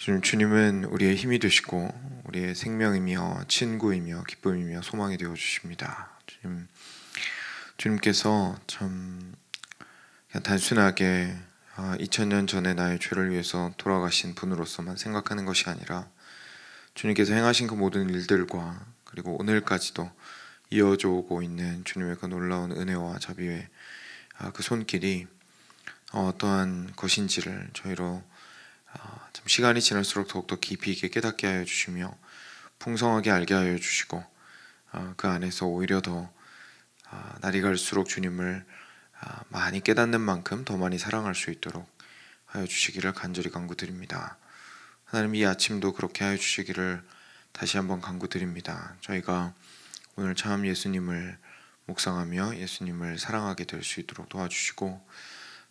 주님은 우리의 힘이 되시고 우리의 생명이며 친구이며 기쁨이며 소망이 되어 주십니다. 주님께서 참 그냥 단순하게 2000년 전에 나의 죄를 위해서 돌아가신 분으로서만 생각하는 것이 아니라 주님께서 행하신 그 모든 일들과 그리고 오늘까지도 이어져 오고 있는 주님의 그 놀라운 은혜와 자비의 그 손길이 어떠한 것인지를 저희로 참 시간이 지날수록 더욱더 깊이 있게 깨닫게 하여 주시며 풍성하게 알게 하여 주시고 그 안에서 오히려 더 날이 갈수록 주님을 많이 깨닫는 만큼 더 많이 사랑할 수 있도록 하여 주시기를 간절히 간구드립니다. 하나님, 이 아침도 그렇게 하여 주시기를 다시 한번 간구드립니다. 저희가 오늘 참 예수님을 묵상하며 예수님을 사랑하게 될 수 있도록 도와주시고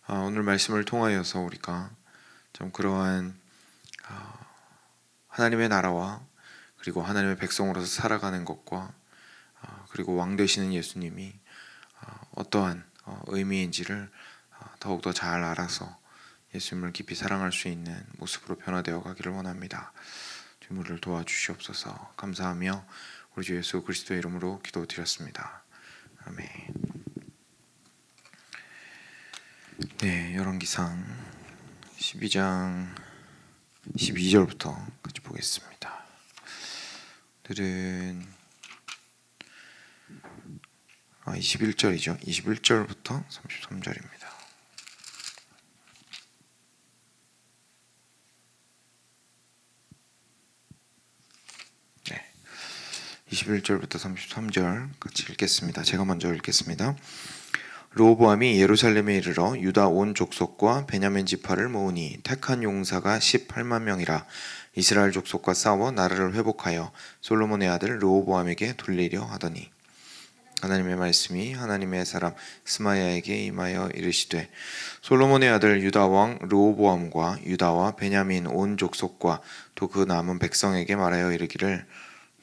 오늘 말씀을 통하여서 우리가 좀 그러한 하나님의 나라와 그리고 하나님의 백성으로서 살아가는 것과 그리고 왕 되시는 예수님이 어떠한 의미인지를 더욱더 잘 알아서 예수님을 깊이 사랑할 수 있는 모습으로 변화되어 가기를 원합니다. 주님을 도와주시옵소서. 감사하며 우리 주 예수 그리스도의 이름으로 기도드렸습니다. 아멘. 네, 열왕기상 12장 12절부터 같이 보겠습니다. 오늘은 21절이죠. 21절부터 33절입니다. 네, 21절부터 33절 같이 읽겠습니다. 제가 먼저 읽겠습니다. 르호보암이 예루살렘에 이르러 유다 온 족속과 베냐민 지파를 모으니 택한 용사가 18만 명이라 이스라엘 족속과 싸워 나라를 회복하여 솔로몬의 아들 르호보암에게 돌리려 하더니 하나님의 말씀이 하나님의 사람 스마야에게 임하여 이르시되 솔로몬의 아들 유다 왕 르호보암과 유다와 베냐민 온 족속과 또 그 남은 백성에게 말하여 이르기를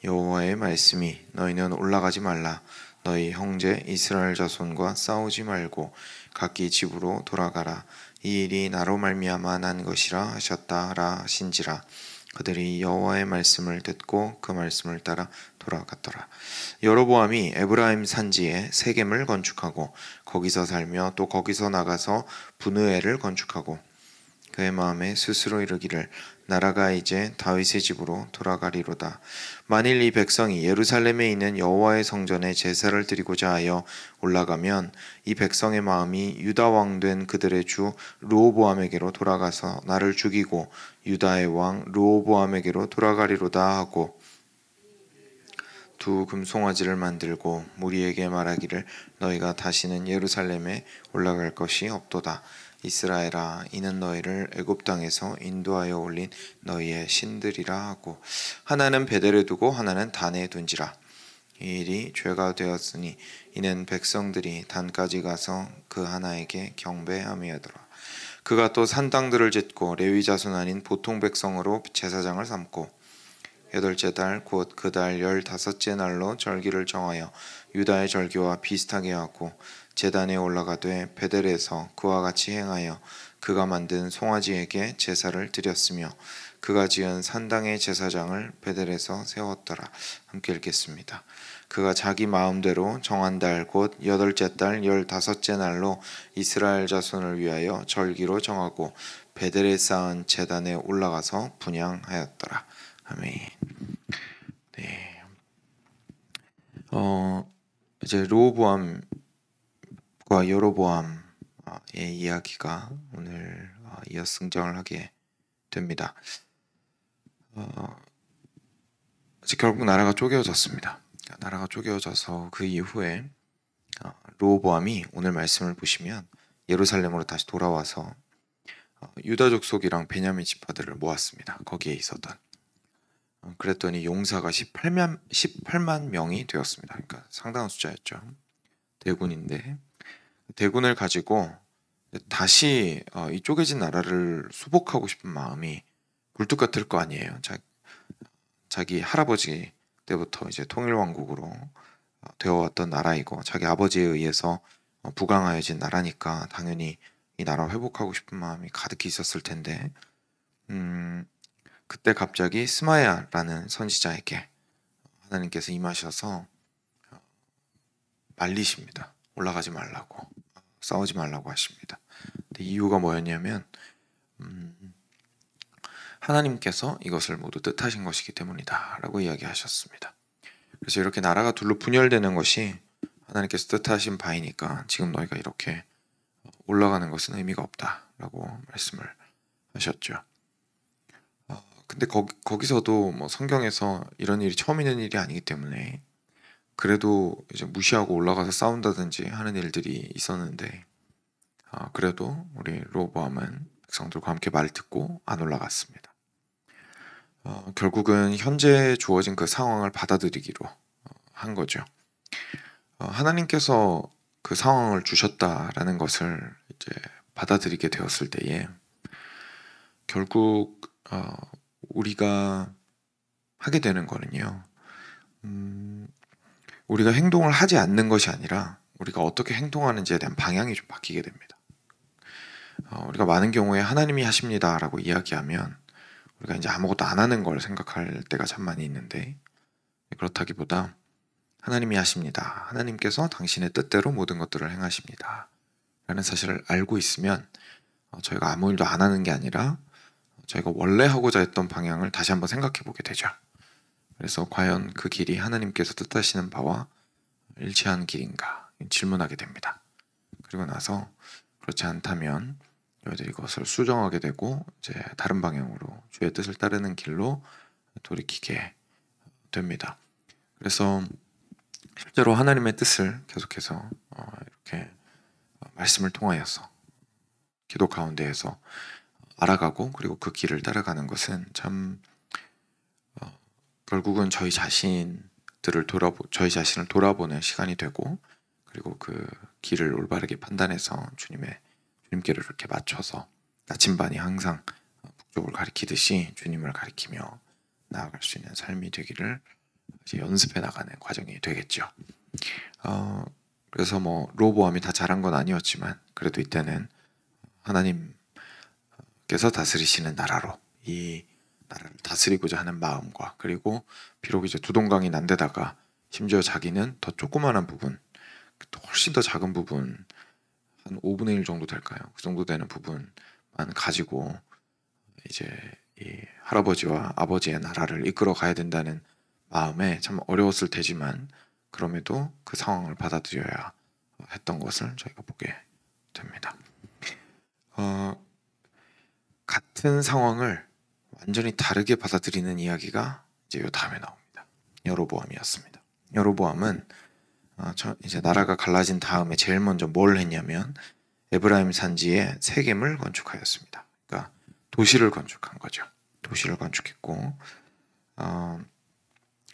여호와의 말씀이 너희는 올라가지 말라 너희 형제 이스라엘 자손과 싸우지 말고 각기 집으로 돌아가라 이 일이 나로 말미암아 난 것이라 하셨다 하라 하신지라 그들이 여호와의 말씀을 듣고 그 말씀을 따라 돌아갔더라. 여로보암이 에브라임 산지에 세겜을 건축하고 거기서 살며 또 거기서 나가서 분으엘을 건축하고 그의 마음에 스스로 이르기를 나라가 이제 다윗의 집으로 돌아가리로다. 만일 이 백성이 예루살렘에 있는 여호와의 성전에 제사를 드리고자 하여 올라가면 이 백성의 마음이 유다 왕 된 그들의 주 르호보암에게로 돌아가서 나를 죽이고 유다의 왕 르호보암에게로 돌아가리로다 하고 두 금송아지를 만들고 무리에게 말하기를 너희가 다시는 예루살렘에 올라갈 것이 없도다. 이스라엘아 이는 너희를 애굽 땅에서 인도하여 올린 너희의 신들이라 하고 하나는 베델에 두고 하나는 단에 둔지라. 이 일이 죄가 되었으니 이는 백성들이 단까지 가서 그 하나에게 경배함이더라. 그가 또 산당들을 짓고 레위 자손 아닌 보통 백성으로 제사장을 삼고 여덟째 달 곧 그 달 15째 날로 절기를 정하여 유다의 절기와 비슷하게 하고 제단에 올라가되 베델에서 그와 같이 행하여 그가 만든 송아지에게 제사를 드렸으며 그가 지은 산당의 제사장을 베델에서 세웠더라. 함께 읽겠습니다. 그가 자기 마음대로 정한 달 곧 여덟째 달 15째 날로 이스라엘 자손을 위하여 절기로 정하고 베델에 쌓은 제단에 올라가서 분향하였더라. 아멘. 네. 이제 르호보암과 여로보암의 이야기가 오늘 이어 승정을 하게 됩니다. 이제 결국 나라가 쪼개어졌습니다. 나라가 쪼개어져서 그 이후에 르호보암이 오늘 말씀을 보시면 예루살렘으로 다시 돌아와서 유다 족속이랑 베냐민 지파들을 모았습니다. 거기에 있었던. 그랬더니 용사가 18만 명이 되었습니다. 그러니까 상당한 숫자였죠. 대군인데 대군을 가지고 다시 이 쪼개진 나라를 수복하고 싶은 마음이 굴뚝 같을 거 아니에요. 자기 할아버지 때부터 이제 통일왕국으로 되어왔던 나라이고 자기 아버지에 의해서 부강하여진 나라니까 당연히 이 나라 회복하고 싶은 마음이 가득히 있었을 텐데 그때 갑자기 스마야라는 선지자에게 하나님께서 임하셔서 말리십니다. 올라가지 말라고, 싸우지 말라고 하십니다. 근데 이유가 뭐였냐면 하나님께서 이것을 모두 뜻하신 것이기 때문이다 라고 이야기하셨습니다. 그래서 이렇게 나라가 둘로 분열되는 것이 하나님께서 뜻하신 바이니까 지금 너희가 이렇게 올라가는 것은 의미가 없다라고 말씀을 하셨죠. 근데 거기서도 뭐 성경에서 이런 일이 처음 있는 일이 아니기 때문에 그래도 이제 무시하고 올라가서 싸운다든지 하는 일들이 있었는데 그래도 우리 로보암은 백성들과 함께 말 듣고 안 올라갔습니다. 결국은 현재 주어진 그 상황을 받아들이기로 한 거죠. 하나님께서 그 상황을 주셨다라는 것을 이제 받아들이게 되었을 때에 결국 우리가 하게 되는 거는요. 우리가 행동을 하지 않는 것이 아니라 우리가 어떻게 행동하는지에 대한 방향이 좀 바뀌게 됩니다. 우리가 많은 경우에 하나님이 하십니다라고 이야기하면 우리가 이제 아무것도 안 하는 걸 생각할 때가 참 많이 있는데 그렇다기보다 하나님이 하십니다. 하나님께서 당신의 뜻대로 모든 것들을 행하십니다. 라는 사실을 알고 있으면 저희가 아무 일도 안 하는 게 아니라 저희가 원래 하고자 했던 방향을 다시 한번 생각해 보게 되죠. 그래서 과연 그 길이 하나님께서 뜻하시는 바와 일치하는 길인가 질문하게 됩니다. 그리고 나서 그렇지 않다면 저희들이 이것을 수정하게 되고 이제 다른 방향으로 주의 뜻을 따르는 길로 돌이키게 됩니다. 그래서 실제로 하나님의 뜻을 계속해서 이렇게 말씀을 통하여서 기도 가운데에서 알아가고 그리고 그 길을 따라가는 것은 참 결국은 저희 자신을 돌아보는 시간이 되고 그리고 그 길을 올바르게 판단해서 주님께를 이렇게 맞춰서 나침반이 항상 북쪽을 가리키듯이 주님을 가리키며 나아갈 수 있는 삶이 되기를 이제 연습해 나가는 과정이 되겠죠. 그래서 뭐 로보암이 다 잘한 건 아니었지만 그래도 이때는 하나님께서 다스리시는 나라로 이 나라를 다스리고자 하는 마음과 그리고 비록 이제 두동강이 난 데다가 심지어 자기는 더 조그마한 부분, 훨씬 더 작은 부분, 한 5분의 1 정도 될까요? 그 정도 되는 부분만 가지고 이제 이 할아버지와 아버지의 나라를 이끌어 가야 된다는 마음에 참 어려웠을 테지만 그럼에도 그 상황을 받아들여야 했던 것을 저희가 보게 됩니다. 같은 상황을 완전히 다르게 받아들이는 이야기가 이제 요 다음에 나옵니다. 여로보암이었습니다. 여로보암은 이제 나라가 갈라진 다음에 제일 먼저 뭘 했냐면 에브라임 산지에 세겜을 건축하였습니다. 그러니까 도시를 건축한 거죠. 도시를 건축했고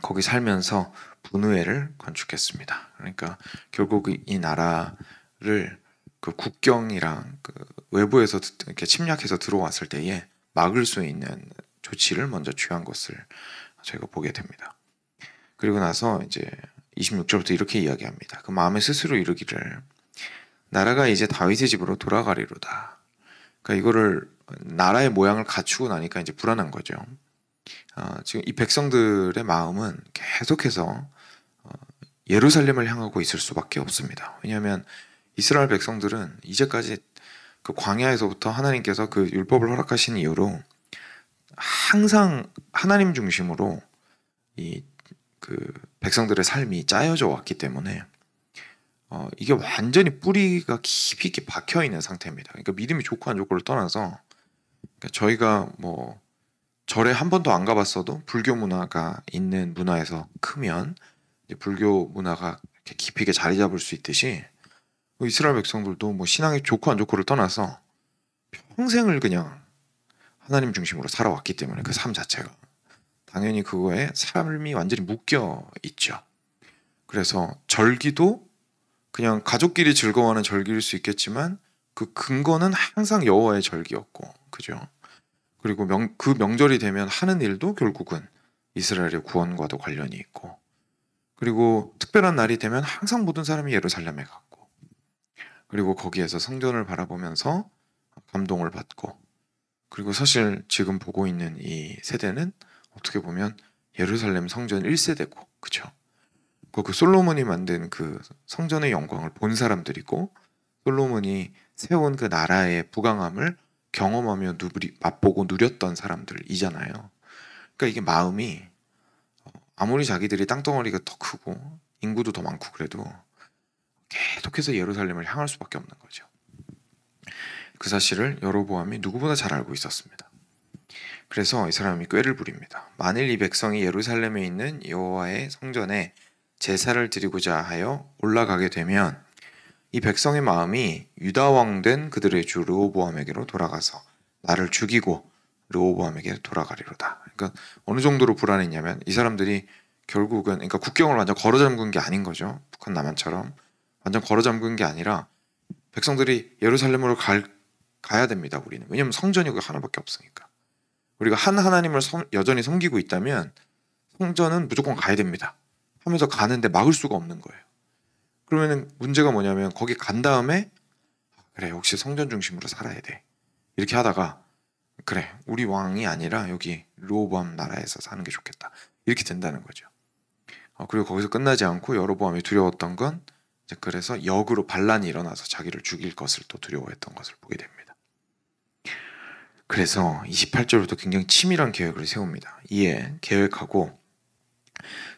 거기 살면서 분우엘을 건축했습니다. 그러니까 결국 이 나라를 그 국경이랑 그 외부에서 이렇게 침략해서 들어왔을 때에 막을 수 있는 조치를 먼저 취한 것을 저희가 보게 됩니다. 그리고 나서 이제 26절부터 이렇게 이야기합니다. 그 마음에 스스로 이르기를 나라가 이제 다윗의 집으로 돌아가리로다. 그러니까 이거를 나라의 모양을 갖추고 나니까 이제 불안한 거죠. 지금 이 백성들의 마음은 계속해서 예루살렘을 향하고 있을 수밖에 없습니다. 왜냐하면 이스라엘 백성들은 이제까지 그 광야에서부터 하나님께서 그 율법을 허락하신 이후로 항상 하나님 중심으로 이 그 백성들의 삶이 짜여져 왔기 때문에 이게 완전히 뿌리가 깊이 있게 박혀 있는 상태입니다. 그러니까 믿음이 좋고 안 좋고를 떠나서 그러니까 저희가 뭐 절에 한 번도 안 가봤어도 불교 문화가 있는 문화에서 크면 이제 불교 문화가 이렇게 깊이 있게 자리 잡을 수 있듯이 이스라엘 백성들도 뭐 신앙이 좋고 안 좋고를 떠나서 평생을 그냥 하나님 중심으로 살아왔기 때문에 그 삶 자체가 당연히 그거에 삶이 완전히 묶여 있죠. 그래서 절기도 그냥 가족끼리 즐거워하는 절기일 수 있겠지만 그 근거는 항상 여호와의 절기였고, 그죠? 그리고 그 명절이 되면 하는 일도 결국은 이스라엘의 구원과도 관련이 있고, 그리고 특별한 날이 되면 항상 모든 사람이 예루살렘에 갔고, 그리고 거기에서 성전을 바라보면서 감동을 받고, 그리고 사실 지금 보고 있는 이 세대는 어떻게 보면 예루살렘 성전 1세대고, 그쵸? 그 솔로몬이 만든 그 성전의 영광을 본 사람들이고, 솔로몬이 세운 그 나라의 부강함을 경험하며 맛보고 누렸던 사람들이잖아요. 그러니까 이게 마음이 아무리 자기들이 땅덩어리가 더 크고 인구도 더 많고 그래도 계속해서 예루살렘을 향할 수밖에 없는 거죠. 그 사실을 여로보암이 누구보다 잘 알고 있었습니다. 그래서 이 사람이 꾀를 부립니다. 만일 이 백성이 예루살렘에 있는 여호와의 성전에 제사를 드리고자 하여 올라가게 되면 이 백성의 마음이 유다 왕 된 그들의 주 르호보암에게로 돌아가서 나를 죽이고 르호보암에게 돌아가리로다. 그러니까 어느 정도로 불안했냐면 이 사람들이 결국은 그러니까 국경을 완전 걸어 잠근 게 아닌 거죠. 북한 남한처럼 완전 걸어 잠근 게 아니라 백성들이 예루살렘으로 가야 됩니다. 우리는 왜냐하면 성전이 하나밖에 없으니까. 우리가 한 하나님을 여전히 섬기고 있다면 성전은 무조건 가야 됩니다. 하면서 가는데 막을 수가 없는 거예요. 그러면 문제가 뭐냐면 거기 간 다음에 그래 역시 성전 중심으로 살아야 돼 이렇게 하다가 그래 우리 왕이 아니라 여기 르호보암 나라에서 사는 게 좋겠다 이렇게 된다는 거죠. 그리고 거기서 끝나지 않고 여로보암이 두려웠던 건 이제 그래서 역으로 반란이 일어나서 자기를 죽일 것을 또 두려워했던 것을 보게 됩니다. 그래서 28절부터 굉장히 치밀한 계획을 세웁니다. 이에 계획하고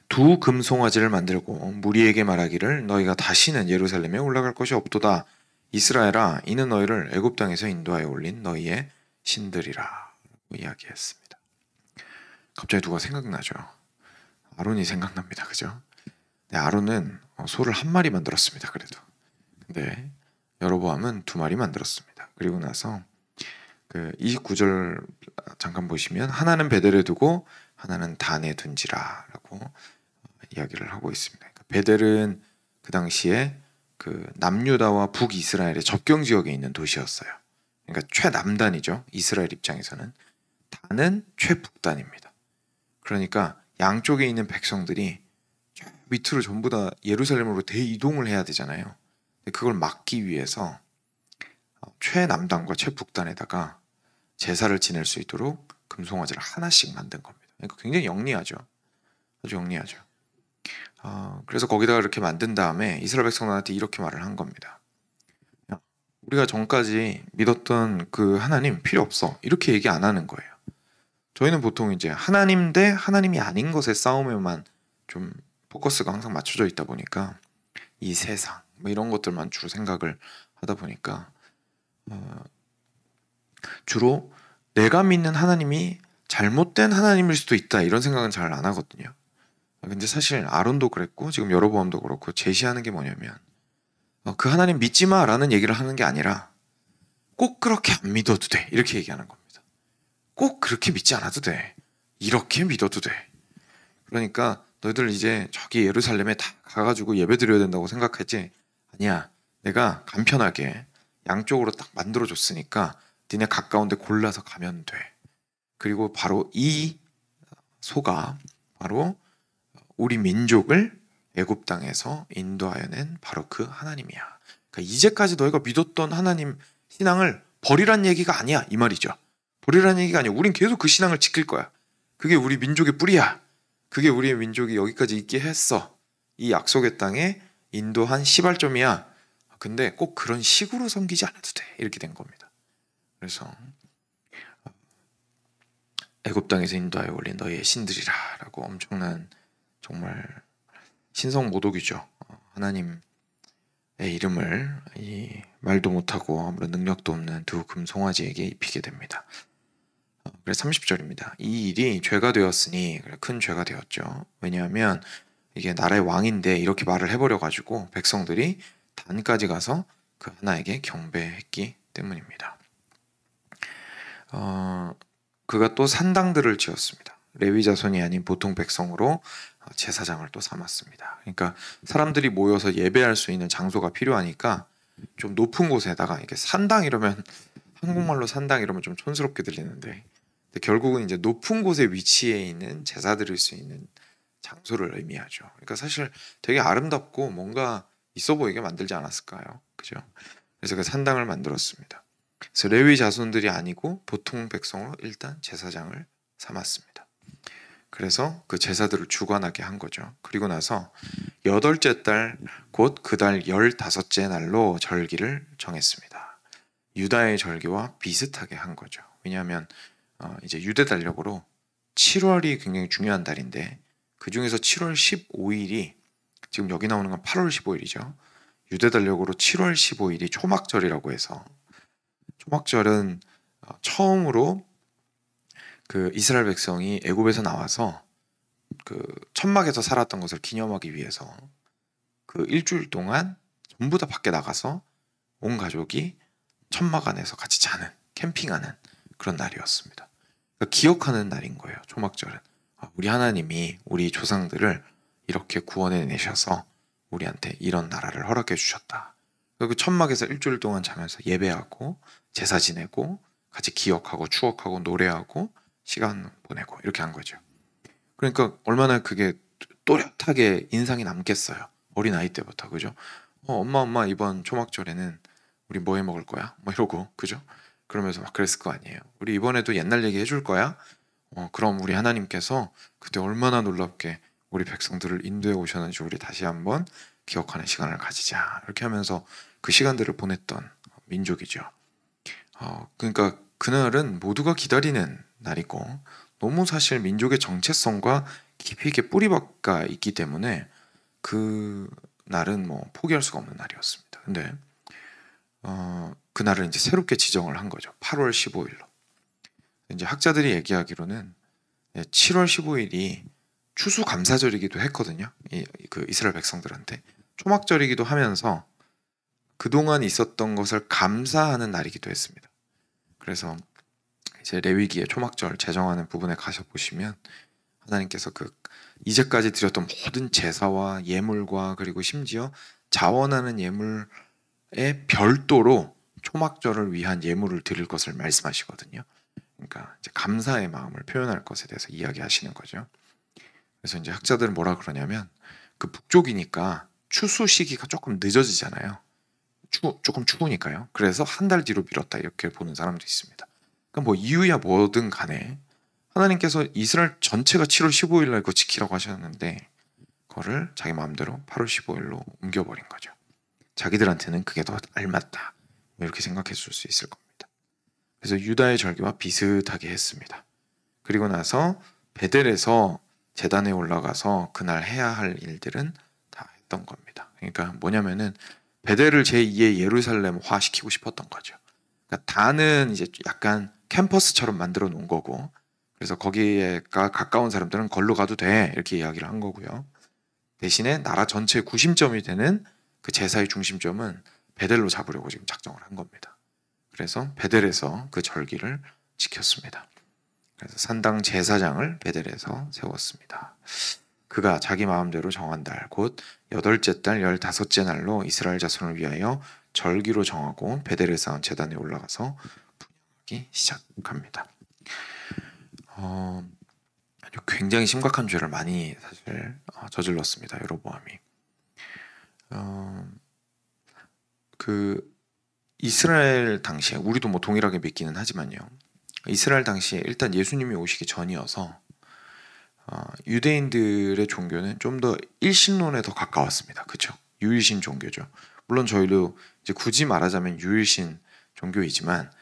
두 금송아지를 만들고 무리에게 말하기를 너희가 다시는 예루살렘에 올라갈 것이 없도다. 이스라엘아 이는 너희를 애굽 땅에서 인도하여 올린 너희의 신들이라 라고 이야기했습니다. 갑자기 누가 생각나죠? 아론이 생각납니다. 그죠? 네, 아론은 소를 한 마리 만들었습니다. 그래도 근데 여로보암은 두 마리 만들었습니다. 그리고 나서 그 29절 잠깐 보시면 하나는 베델에 두고 하나는 단에 둔지라 라고 이야기를 하고 있습니다. 그러니까 베델은 그 당시에 그 남유다와 북이스라엘의 접경 지역에 있는 도시였어요. 그러니까 최남단이죠. 이스라엘 입장에서는. 단은 최북단입니다. 그러니까 양쪽에 있는 백성들이 밑으로 전부 다 예루살렘으로 대이동을 해야 되잖아요. 그걸 막기 위해서 최남단과 최북단에다가 제사를 지낼 수 있도록 금송아지를 하나씩 만든 겁니다. 그러니까 굉장히 영리하죠. 아주 영리하죠. 그래서 거기다가 이렇게 만든 다음에 이스라엘 백성들한테 이렇게 말을 한 겁니다. 우리가 전까지 믿었던 그 하나님 필요 없어. 이렇게 얘기 안 하는 거예요. 저희는 보통 이제 하나님 대 하나님이 아닌 것의 싸움에만 좀 포커스가 항상 맞춰져 있다 보니까 이 세상 뭐 이런 것들만 주로 생각을 하다 보니까 주로 내가 믿는 하나님이 잘못된 하나님일 수도 있다 이런 생각은 잘 안 하거든요. 근데 사실 아론도 그랬고 지금 여로보암도 그렇고 제시하는 게 뭐냐면 그 하나님 믿지 마라는 얘기를 하는 게 아니라 꼭 그렇게 안 믿어도 돼 이렇게 얘기하는 겁니다. 꼭 그렇게 믿지 않아도 돼 이렇게 믿어도 돼. 그러니까 너희들 이제 저기 예루살렘에 다 가가지고 예배 드려야 된다고 생각했지? 아니야, 내가 간편하게 양쪽으로 딱 만들어줬으니까 니네 가까운데 골라서 가면 돼. 그리고 바로 이 소가 바로 우리 민족을 애굽 땅에서 인도하여 낸 바로 그 하나님이야. 그러니까 이제까지 너희가 믿었던 하나님 신앙을 버리란 얘기가 아니야 이 말이죠. 버리란 얘기가 아니야. 우린 계속 그 신앙을 지킬 거야. 그게 우리 민족의 뿌리야. 그게 우리의 민족이 여기까지 있게 했어. 이 약속의 땅에 인도한 시발점이야. 근데 꼭 그런 식으로 섬기지 않아도 돼. 이렇게 된 겁니다. 그래서 애굽 땅에서 인도하여 올린 너희의 신들이라 라고 엄청난 정말 신성모독이죠. 하나님의 이름을 이 말도 못하고 아무런 능력도 없는 두 금송아지에게 입히게 됩니다. 그래서 30절입니다. 이 일이 죄가 되었으니 큰 죄가 되었죠. 왜냐하면 이게 나라의 왕인데 이렇게 말을 해버려가지고 백성들이 단까지 가서 그 하나에게 경배했기 때문입니다. 그가 또 산당들을 지었습니다. 레위 자손이 아닌 보통 백성으로 제사장을 또 삼았습니다. 그러니까 사람들이 모여서 예배할 수 있는 장소가 필요하니까 좀 높은 곳에다가 이게 산당 이러면 한국말로 산당 이러면 좀 촌스럽게 들리는데 결국은 이제 높은 곳에 위치해 있는 제사 드릴 수 있는 장소를 의미하죠. 그러니까 사실 되게 아름답고 뭔가 있어 보이게 만들지 않았을까요? 그죠? 그래서 그 산당을 만들었습니다. 그래서 레위 자손들이 아니고 보통 백성으로 일단 제사장을 삼았습니다. 그래서 그 제사들을 주관하게 한 거죠. 그리고 나서 8째 달 곧 그 달 15째 날로 절기를 정했습니다. 유다의 절기와 비슷하게 한 거죠. 왜냐하면 이제 유대 달력으로 7월이 굉장히 중요한 달인데 그 중에서 7월 15일이 지금 여기 나오는 건 8월 15일이죠. 유대 달력으로 7월 15일이 초막절이라고 해서 초막절은 처음으로 그 이스라엘 백성이 애굽에서 나와서 그 천막에서 살았던 것을 기념하기 위해서 그 일주일 동안 전부 다 밖에 나가서 온 가족이 천막 안에서 같이 자는, 캠핑하는 그런 날이었습니다. 그러니까 기억하는 날인 거예요. 초막절은 우리 하나님이 우리 조상들을 이렇게 구원해 내셔서 우리한테 이런 나라를 허락해 주셨다. 그리고 천막에서 일주일 동안 자면서 예배하고 제사 지내고 같이 기억하고 추억하고 노래하고 시간 보내고 이렇게 한 거죠. 그러니까 얼마나 그게 또렷하게 인상이 남겠어요. 어린 아이 때부터. 그죠? 엄마 이번 초막절에는 우리 뭐 해 먹을 거야? 뭐 이러고 그죠? 그러면서 막 그랬을 거 아니에요. 우리 이번에도 옛날 얘기 해줄 거야? 그럼 우리 하나님께서 그때 얼마나 놀랍게 우리 백성들을 인도해 오셨는지 우리 다시 한번 기억하는 시간을 가지자. 이렇게 하면서 그 시간들을 보냈던 민족이죠. 그러니까 그날은 모두가 기다리는 날이고 너무 사실 민족의 정체성과 깊이 있게 뿌리박가 있기 때문에 그 날은 뭐 포기할 수가 없는 날이었습니다. 근데 그날을 이제 새롭게 지정을 한 거죠. 8월 15일로. 이제 학자들이 얘기하기로는 7월 15일이 추수감사절이기도 했거든요. 그 이스라엘 백성들한테 초막절이기도 하면서 그동안 있었던 것을 감사하는 날이기도 했습니다. 그래서 이제 레위기의 초막절 제정하는 부분에 가서 보시면 하나님께서 그 이제까지 드렸던 모든 제사와 예물과 그리고 심지어 자원하는 예물에 별도로 초막절을 위한 예물을 드릴 것을 말씀하시거든요. 그러니까 이제 감사의 마음을 표현할 것에 대해서 이야기하시는 거죠. 그래서 이제 학자들은 뭐라 그러냐면 그 북쪽이니까 추수 시기가 조금 늦어지잖아요. 조금 추우니까요. 그래서 한 달 뒤로 미뤘다 이렇게 보는 사람도 있습니다. 그러니까 뭐 이유야 뭐든 간에 하나님께서 이스라엘 전체가 7월 15일 날 그거 지키라고 하셨는데 그거를 자기 마음대로 8월 15일로 옮겨버린 거죠. 자기들한테는 그게 더 알맞다 이렇게 생각했을 수 있을 겁니다. 그래서 유다의 절기와 비슷하게 했습니다. 그리고 나서 베델에서 제단에 올라가서 그날 해야 할 일들은 다 했던 겁니다. 그러니까 뭐냐면은 베델을 제2의 예루살렘화 시키고 싶었던 거죠. 그러니까 단은 이제 약간 캠퍼스처럼 만들어 놓은 거고 그래서 거기에가 가까운 사람들은 걸로 가도 돼 이렇게 이야기를 한 거고요. 대신에 나라 전체의 구심점이 되는 그 제사의 중심점은 베델로 잡으려고 지금 작정을 한 겁니다. 그래서 베델에서 그 절기를 지켰습니다. 그래서 산당 제사장을 베델에서 세웠습니다. 그가 자기 마음대로 정한 달, 곧 8째 달 15째 날로 이스라엘 자손을 위하여 절기로 정하고 베델에 쌓은 제단에 올라가서 분향하기 시작합니다. 아주 굉장히 심각한 죄를 많이 사실 저질렀습니다. 여로보암이. 그 이스라엘 당시에 우리도 뭐 동일하게 믿기는 하지만요. 이스라엘 당시에 일단 예수님이 오시기 전이어서 유대인들의 종교는 좀 더 일신론에 더 가까웠습니다. 그렇죠? 유일신 종교죠. 물론 저희도 이제 굳이 말하자면 유일신 종교이지만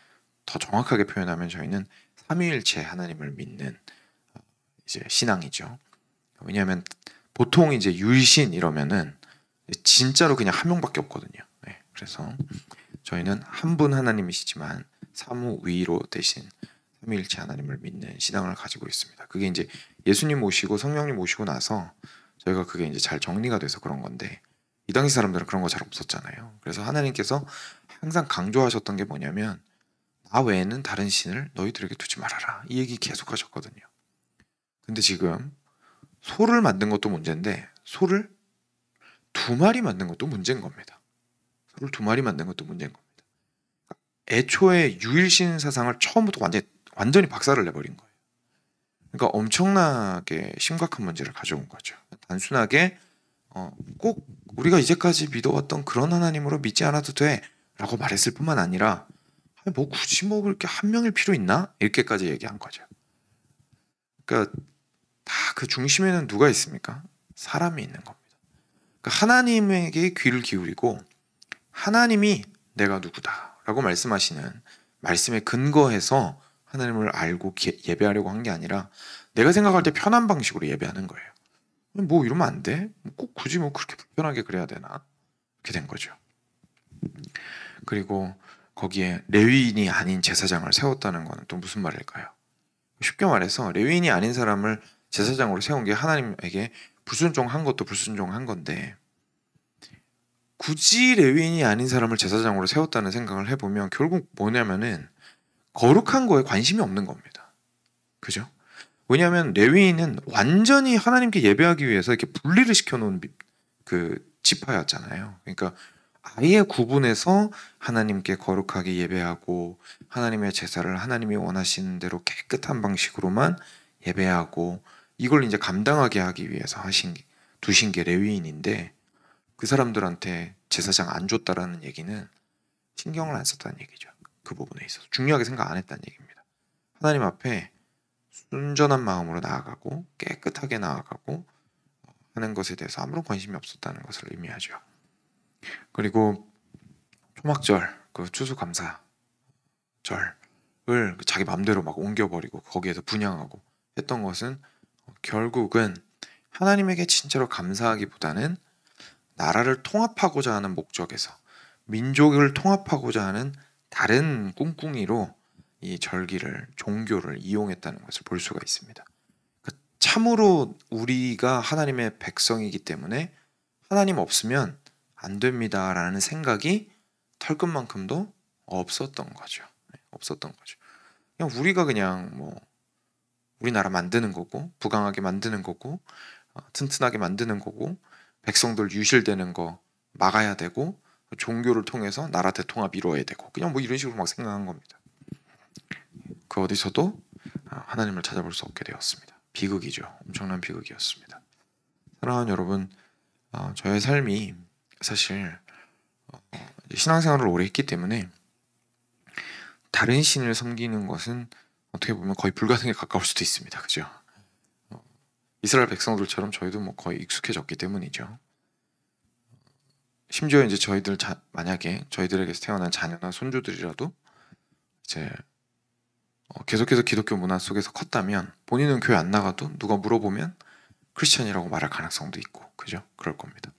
더 정확하게 표현하면 저희는 삼위일체 하나님을 믿는 이제 신앙이죠. 왜냐하면 보통 이제 유일신 이러면은 진짜로 그냥 한 명밖에 없거든요. 네, 그래서 저희는 한 분 하나님이시지만 사무위로 대신 삼위일체 하나님을 믿는 신앙을 가지고 있습니다. 그게 이제 예수님 오시고 성령님 오시고 나서 저희가 그게 이제 잘 정리가 돼서 그런 건데 이 당시 사람들은 그런 거 잘 없었잖아요. 그래서 하나님께서 항상 강조하셨던 게 뭐냐면 나 외에는 다른 신을 너희들에게 두지 말아라. 이 얘기 계속 하셨거든요. 근데 지금 소를 만든 것도 문제인데 소를 2마리 만든 것도 문제인 겁니다. 소를 2마리 만든 것도 문제인 겁니다. 애초에 유일신 사상을 처음부터 완전히 박살을 내버린 거예요. 그러니까 엄청나게 심각한 문제를 가져온 거죠. 단순하게 꼭 우리가 이제까지 믿어왔던 그런 하나님으로 믿지 않아도 돼 라고 말했을 뿐만 아니라 뭐 굳이 뭐 그렇게 한 명일 필요 있나? 이렇게까지 얘기한 거죠. 그러니까 다 그 중심에는 누가 있습니까? 사람이 있는 겁니다. 그러니까 하나님에게 귀를 기울이고 하나님이 내가 누구다라고 말씀하시는 말씀에 근거해서 하나님을 알고 예배하려고 한 게 아니라 내가 생각할 때 편한 방식으로 예배하는 거예요. 뭐 이러면 안 돼? 꼭 굳이 뭐 그렇게 불편하게 그래야 되나? 이렇게 된 거죠. 그리고 거기에 레위인이 아닌 제사장을 세웠다는 것은 또 무슨 말일까요? 쉽게 말해서 레위인이 아닌 사람을 제사장으로 세운 게 하나님에게 불순종한 것도 불순종한 건데 굳이 레위인이 아닌 사람을 제사장으로 세웠다는 생각을 해보면 결국 뭐냐면은 거룩한 거에 관심이 없는 겁니다. 그죠? 왜냐하면 레위인은 완전히 하나님께 예배하기 위해서 이렇게 분리를 시켜놓은 그 지파였잖아요. 그러니까 아예 구분해서 하나님께 거룩하게 예배하고 하나님의 제사를 하나님이 원하시는 대로 깨끗한 방식으로만 예배하고 이걸 이제 감당하게 하기 위해서 두신 게 레위인인데 그 사람들한테 제사장 안 줬다라는 얘기는 신경을 안 썼다는 얘기죠. 그 부분에 있어서 중요하게 생각 안 했다는 얘기입니다. 하나님 앞에 순전한 마음으로 나아가고 깨끗하게 나아가고 하는 것에 대해서 아무런 관심이 없었다는 것을 의미하죠. 그리고 초막절, 그 추수감사절을 자기 마음대로 막 옮겨버리고 거기에서 분향하고 했던 것은 결국은 하나님에게 진짜로 감사하기보다는 나라를 통합하고자 하는 목적에서 민족을 통합하고자 하는 다른 꿍꿍이로 이 절기를 종교를 이용했다는 것을 볼 수가 있습니다. 참으로 우리가 하나님의 백성이기 때문에 하나님 없으면 안 됩니다라는 생각이 털끝만큼도 없었던 거죠. 없었던 거죠. 그냥 우리가 그냥 뭐 우리나라 만드는 거고 부강하게 만드는 거고 튼튼하게 만드는 거고 백성들 유실되는 거 막아야 되고 종교를 통해서 나라 대통합 이루어야 되고 그냥 뭐 이런 식으로 막 생각한 겁니다. 그 어디서도 하나님을 찾아볼 수 없게 되었습니다. 비극이죠. 엄청난 비극이었습니다. 사랑하는 여러분, 저의 삶이 사실 신앙생활을 오래 했기 때문에 다른 신을 섬기는 것은 어떻게 보면 거의 불가능에 가까울 수도 있습니다. 그죠? 이스라엘 백성들처럼 저희도 뭐 거의 익숙해졌기 때문이죠. 심지어 이제 만약에 저희들에게서 태어난 자녀나 손주들이라도 이제 계속해서 기독교 문화 속에서 컸다면 본인은 교회 안 나가도 누가 물어보면 크리스천이라고 말할 가능성도 있고 그죠? 그럴 겁니다.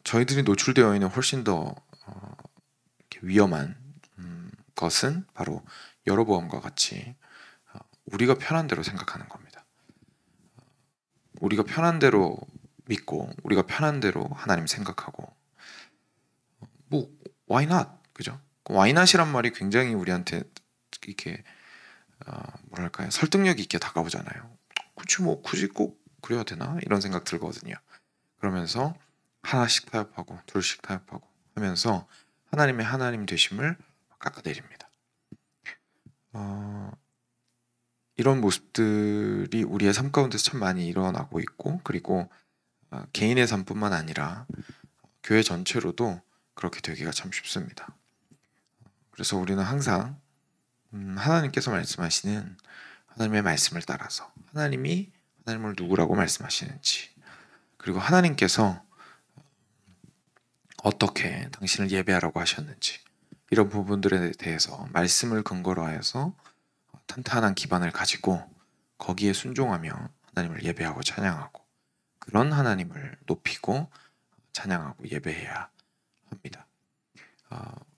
저희들이 노출되어 있는 훨씬 더 위험한 것은 바로 여로보암과 같이 우리가 편한 대로 생각하는 겁니다. 우리가 편한 대로 믿고 우리가 편한 대로 하나님 생각하고 뭐 why not? 그죠? why not이란 말이 굉장히 우리한테 이렇게 뭐랄까요? 설득력 있게 다가오잖아요. 그치 뭐 굳이 꼭 그래야 되나? 이런 생각 들거든요. 그러면서 하나씩 타협하고 둘씩 타협하고 하면서 하나님의 하나님 되심을 깎아내립니다. 이런 모습들이 우리의 삶 가운데서 참 많이 일어나고 있고 그리고 개인의 삶뿐만 아니라 교회 전체로도 그렇게 되기가 참 쉽습니다. 그래서 우리는 항상 하나님께서 말씀하시는 하나님의 말씀을 따라서 하나님이 하나님을 누구라고 말씀하시는지 그리고 하나님께서 어떻게 당신을 예배하라고 하셨는지 이런 부분들에 대해서 말씀을 근거로 하여서 탄탄한 기반을 가지고 거기에 순종하며 하나님을 예배하고 찬양하고 그런 하나님을 높이고 찬양하고 예배해야 합니다.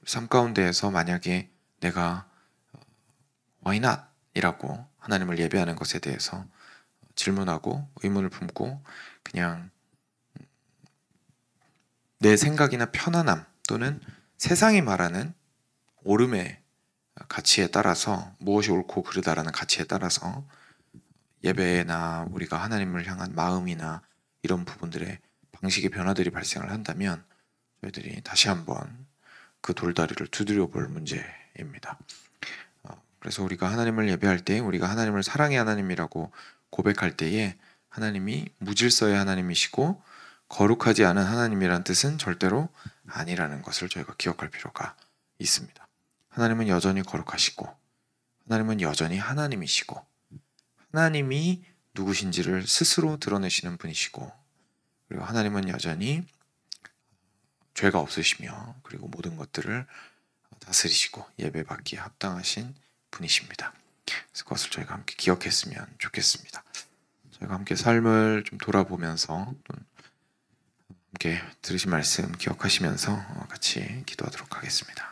삶 가운데에서 만약에 내가 why not? 이라고 하나님을 예배하는 것에 대해서 질문하고 의문을 품고 그냥 내 생각이나 편안함 또는 세상이 말하는 옳음의 가치에 따라서 무엇이 옳고 그르다라는 가치에 따라서 예배나 우리가 하나님을 향한 마음이나 이런 부분들의 방식의 변화들이 발생을 한다면 저희들이 다시 한번 그 돌다리를 두드려 볼 문제입니다. 그래서 우리가 하나님을 예배할 때 우리가 하나님을 사랑의 하나님이라고 고백할 때에 하나님이 무질서의 하나님이시고 거룩하지 않은 하나님이란 뜻은 절대로 아니라는 것을 저희가 기억할 필요가 있습니다. 하나님은 여전히 거룩하시고 하나님은 여전히 하나님이시고 하나님이 누구신지를 스스로 드러내시는 분이시고 그리고 하나님은 여전히 죄가 없으시며 그리고 모든 것들을 다스리시고 예배받기에 합당하신 분이십니다. 그래서 그것을 저희가 함께 기억했으면 좋겠습니다. 저희가 함께 삶을 좀 돌아보면서 함께 들으신 말씀 기억하시면서 같이 기도하도록 하겠습니다.